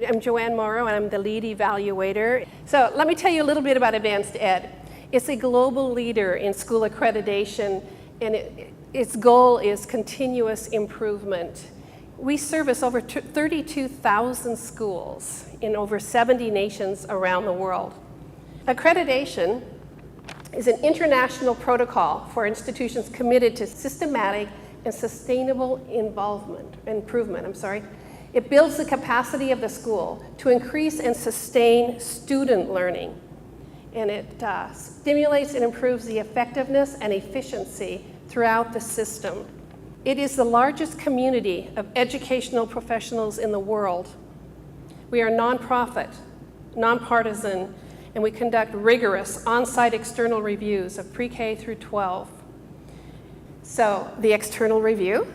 I'm Joanne Morrow, and I'm the lead evaluator. So let me tell you a little bit about Advanced Ed. It's a global leader in school accreditation, and its goal is continuous improvement. We service over 32,000 schools in over 70 nations around the world. Accreditation is an international protocol for institutions committed to systematic and sustainable improvement. It builds the capacity of the school to increase and sustain student learning, and it stimulates and improves the effectiveness and efficiency throughout the system. It is the largest community of educational professionals in the world. We are nonprofit, nonpartisan, and we conduct rigorous on-site external reviews of pre-K through 12. So the external review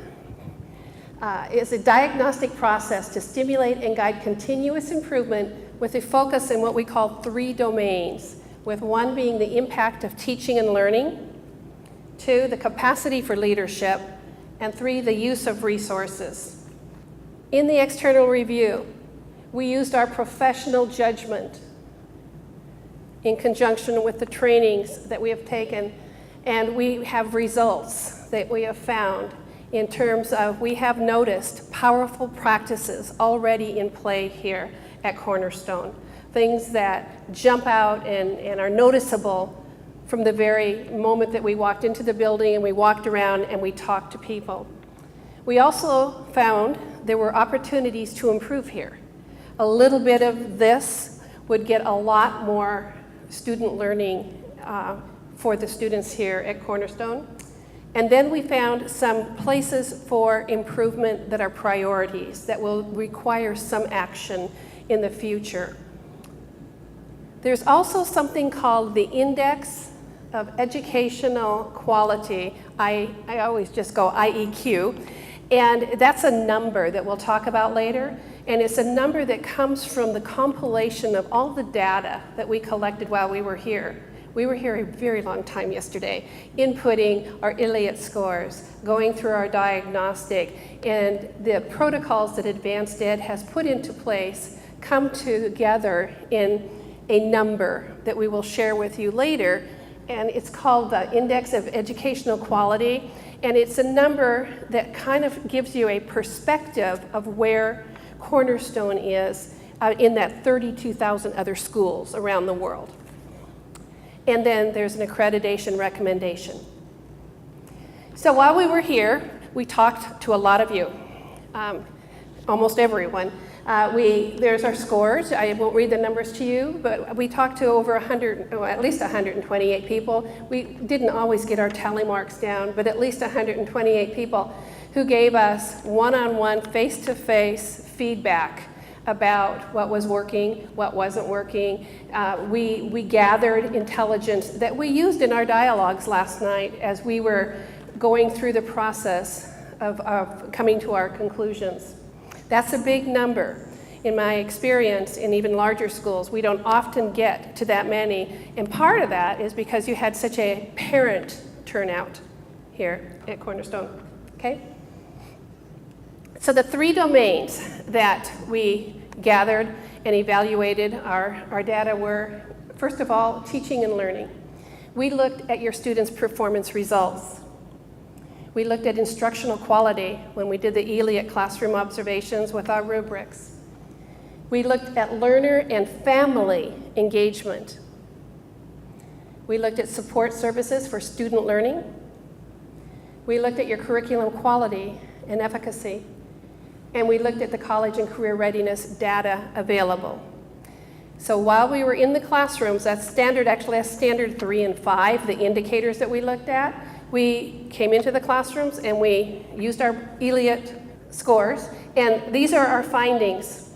is a diagnostic process to stimulate and guide continuous improvement with a focus in what we call 3 domains, with 1 being the impact of teaching and learning, 2, the capacity for leadership, and 3, the use of resources. In the external review, we used our professional judgment in conjunction with the trainings that we have taken, and we have results that we have found in terms of we have noticed powerful practices already in play here at Cornerstone, things that jump out and are noticeable from the very moment that we walked into the building and we walked around and we talked to people. We also found there were opportunities to improve here. A little bit of this would get a lot more student learning for the students here at Cornerstone. And then we found some places for improvement that are priorities that will require some action in the future. There's also something called the Index of Educational Quality. I always just go IEQ. And that's a number that we'll talk about later. And it's a number that comes from the compilation of all the data that we collected while we were here. We were here a very long time yesterday, inputting our ILIAT scores, going through our diagnostic, and the protocols that Advanced Ed has put into place come together in a number that we will share with you later, and it's called the Index of Educational Quality, and it's a number that kind of gives you a perspective of where Cornerstone is in that 32,000 other schools around the world. And then there's an accreditation recommendation. So while we were here, we talked to a lot of you, almost everyone. There's our scores. I won't read the numbers to you, but we talked to over at least 128 people. We didn't always get our tally marks down, but at least 128 people who gave us one-on-one, face-to-face feedback about what was working, what wasn't working. We gathered intelligence that we used in our dialogues last night as we were going through the process of coming to our conclusions. That's a big number. In my experience, in even larger schools, we don't often get to that many. And part of that is because you had such a parent turnout here at Cornerstone, okay? So the 3 domains that we gathered and evaluated our data were, first of all, teaching and learning. We looked at your students' performance results. We looked at instructional quality when we did the ILIAT classroom observations with our rubrics. We looked at learner and family engagement. We looked at support services for student learning. We looked at your curriculum quality and efficacy. And we looked at the college and career readiness data available. So while we were in the classrooms, that's standard 3 and 5, the indicators that we looked at, we came into the classrooms and we used our ILIAT scores, and these are our findings.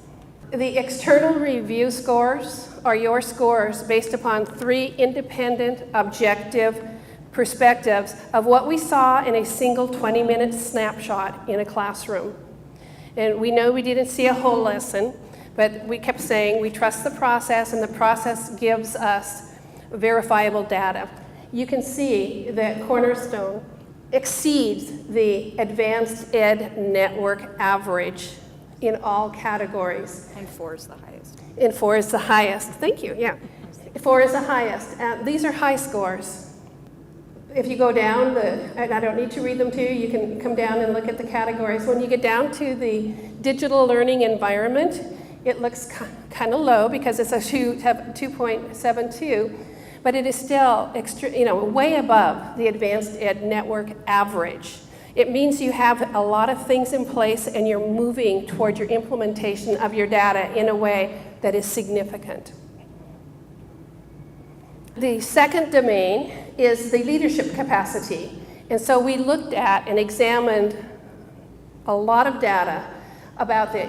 The external review scores are your scores based upon 3 independent, objective perspectives of what we saw in a single 20-minute snapshot in a classroom. And we know we didn't see a whole lesson, but we kept saying we trust the process, and the process gives us verifiable data. You can see that Cornerstone exceeds the Advanced Ed network average in all categories. And 4 is the highest. And 4 is the highest. Thank you, yeah. 4 is the highest. These are high scores. If you go down, and I don't need to read them to you, you can come down and look at the categories. When you get down to the digital learning environment, it looks kind of low because it's a 2.72, but it is still way above the advanced ed network average. It means you have a lot of things in place and you're moving toward your implementation of your data in a way that is significant. The second domain is the leadership capacity. And so we looked at and examined a lot of data about the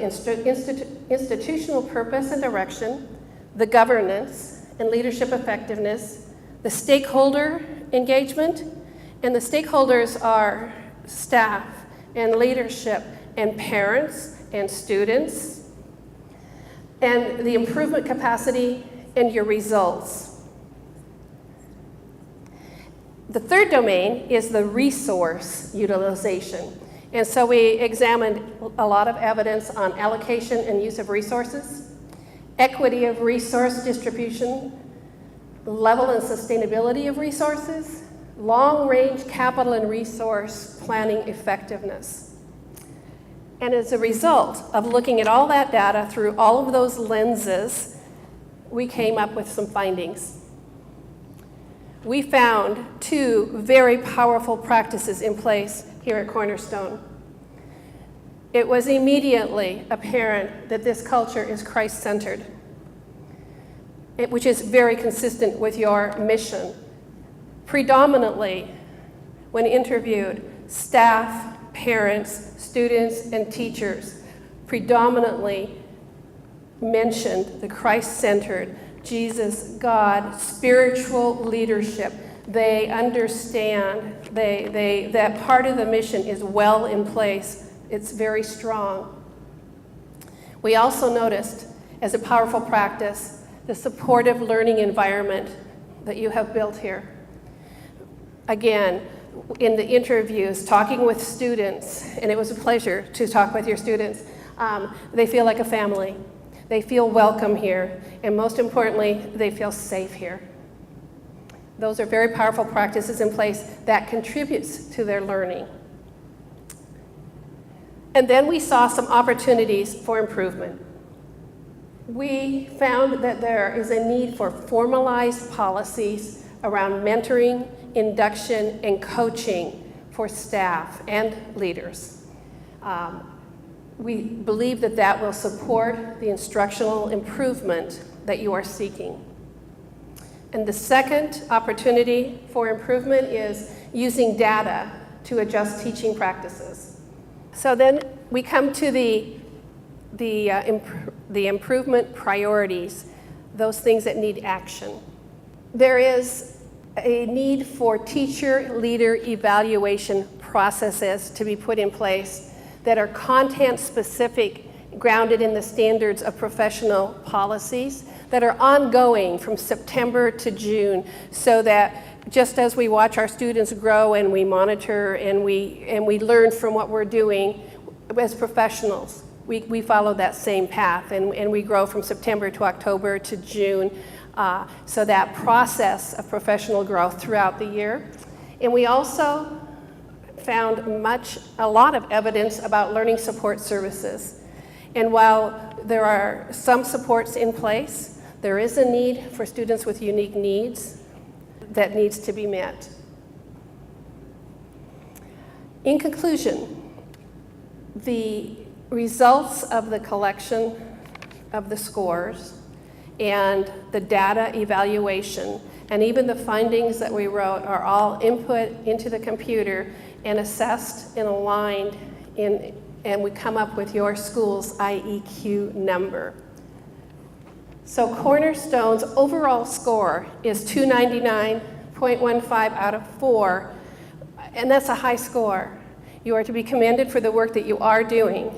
institutional purpose and direction, the governance and leadership effectiveness, the stakeholder engagement, and the stakeholders are staff and leadership and parents and students, and the improvement capacity and your results. The third domain is the resource utilization. And so we examined a lot of evidence on allocation and use of resources, equity of resource distribution, level and sustainability of resources, long-range capital and resource planning effectiveness. And as a result of looking at all that data through all of those lenses, we came up with some findings. We found 2 very powerful practices in place here at Cornerstone. It was immediately apparent that this culture is Christ-centered, which is very consistent with your mission. Predominantly, when interviewed, staff, parents, students, and teachers predominantly mentioned the Christ-centered, Jesus, God, spiritual leadership. They understand, that part of the mission is well in place. It's very strong. We also noticed, as a powerful practice, the supportive learning environment that you have built here. Again, in the interviews, talking with students, and it was a pleasure to talk with your students, they feel like a family. They feel welcome here, and most importantly, they feel safe here. Those are very powerful practices in place that contributes to their learning. And then we saw some opportunities for improvement. We found that there is a need for formalized policies around mentoring, induction, and coaching for staff and leaders. We believe that that will support the instructional improvement that you are seeking. And the second opportunity for improvement is using data to adjust teaching practices. So then we come to the improvement priorities, those things that need action. There is a need for teacher-leader evaluation processes to be put in place that are content-specific, grounded in the standards of professional policies that are ongoing from September to June, so that just as we watch our students grow and we monitor and we learn from what we're doing as professionals, we follow that same path, and we grow from September to October to June, so that process of professional growth throughout the year. And we also found a lot of evidence about learning support services. And while there are some supports in place, there is a need for students with unique needs that needs to be met. In conclusion, the results of the collection of the scores and the data evaluation and even the findings that we wrote are all input into the computer and assessed and aligned, and we come up with your school's IEQ number. So Cornerstone's overall score is 299.15 out of 4, and that's a high score. You are to be commended for the work that you are doing.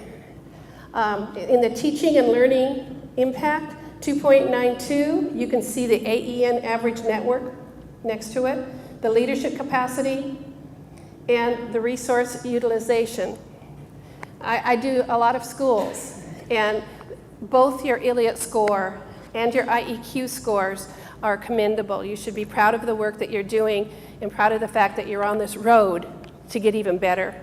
In the teaching and learning impact, 2.92, you can see the AEN average network next to it, the leadership capacity, and the resource utilization. I do a lot of schools, And both your ILLIOT score and your IEQ scores are commendable. You should be proud of the work that you're doing and proud of the fact that you're on this road to get even better.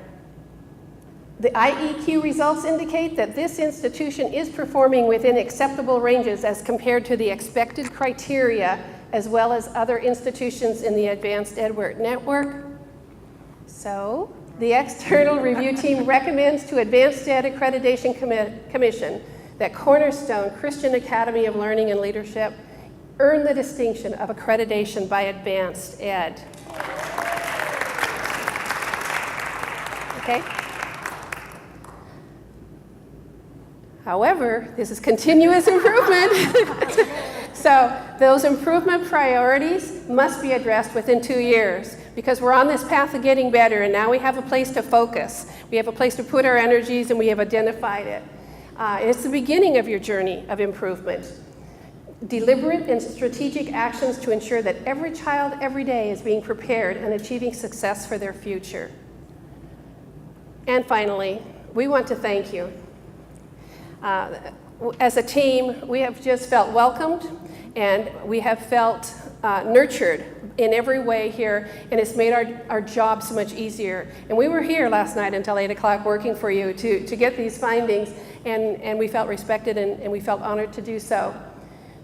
The IEQ results indicate that this institution is performing within acceptable ranges as compared to the expected criteria, as well as other institutions in the Advanced EdWork network. So, the external review team recommends to Advanced Ed Accreditation Commission that Cornerstone Christian Academy of Learning and Leadership earn the distinction of accreditation by Advanced Ed. Okay? However, this is continuous improvement. So those improvement priorities must be addressed within 2 years, because we're on this path of getting better, and now we have a place to focus. We have a place to put our energies, and we have identified it. It's the beginning of your journey of improvement. Deliberate and strategic actions to ensure that every child every day is being prepared and achieving success for their future. And finally, we want to thank you. As a team, we have just felt welcomed, and we have felt nurtured in every way here, and it's made our job so much easier. And we were here last night until 8 o'clock working for you to get these findings, and we felt respected, and we felt honored to do so.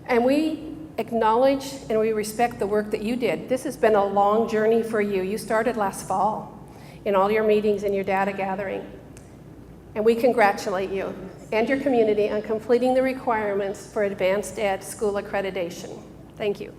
And we acknowledge and we respect the work that you did. This has been a long journey for you. You started last fall in all your meetings and your data gathering. And we congratulate you and your community on completing the requirements for Advanced Ed school accreditation. Thank you.